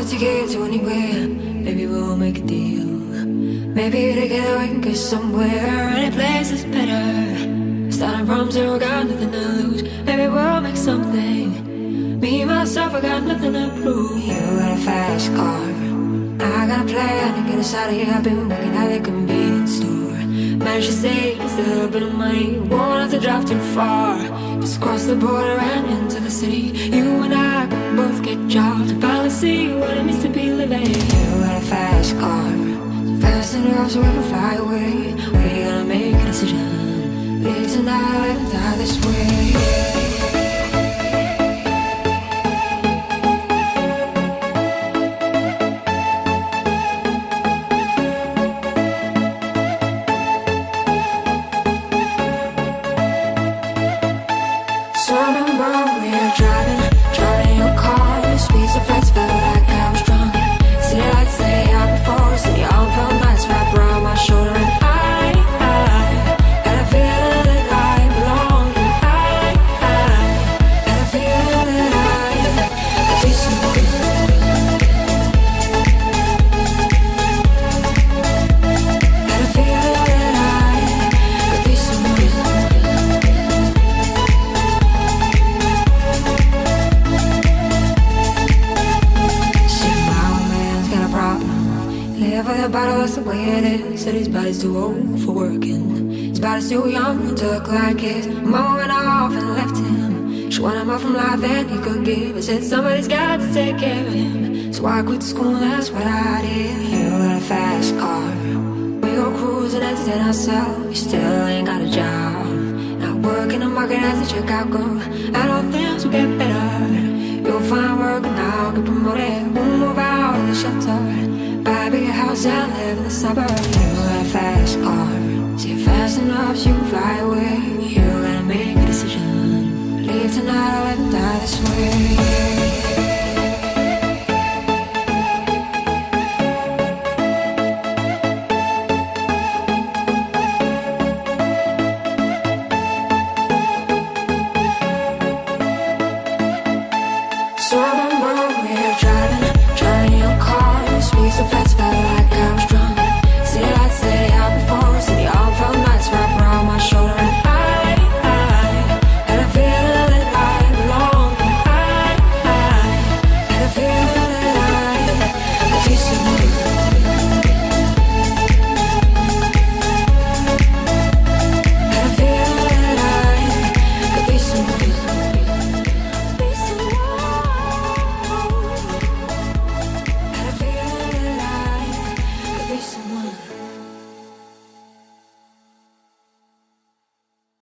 To get to anywhere, maybe we'll make a deal. Maybe together we can get somewhere. Any place is better. Starting from zero, got nothing to lose. Maybe we'll make something. Me, myself, I got nothing to prove. You got a fast car, I got a plan to get us out of here. I've been working at the convenience store. Managed to save just a little bit of money. Won't have to drive too far. Just cross the border and into the city. You and I can both get jobs and finally see what it means to be living. You got a fast car, so fast enough so we can fly away. We're gonna make a decision. Live tonight and die this way. So I remember we were driving in your car. The speed so fast, felt like I was drunk. City lights lay out before us, and the arm felt nice wrapped around my shoulder. And I had a feeling that I belonged. And I had a feeling that I could be some good. Had a feeling that I could be some good. Live with a bottle, that's the way it is. Said his body's too old for working. His body's too young to look like his. Mama went off and left him. She wanted more from life than he could give. I said somebody's got to take care of him. So I quit school, that's what I did. You got a fast car, we go cruising, entertain ourselves. You still ain't got a job, not working the market as a checkout girl. I know things will get better. You'll find work and I'll get promoted. We'll move out of the shelter, buy a bigger house and live in the suburbs. You got a fast car, see it fast enough so you can fly away. You gotta make a decision. Leave tonight or let me die this way.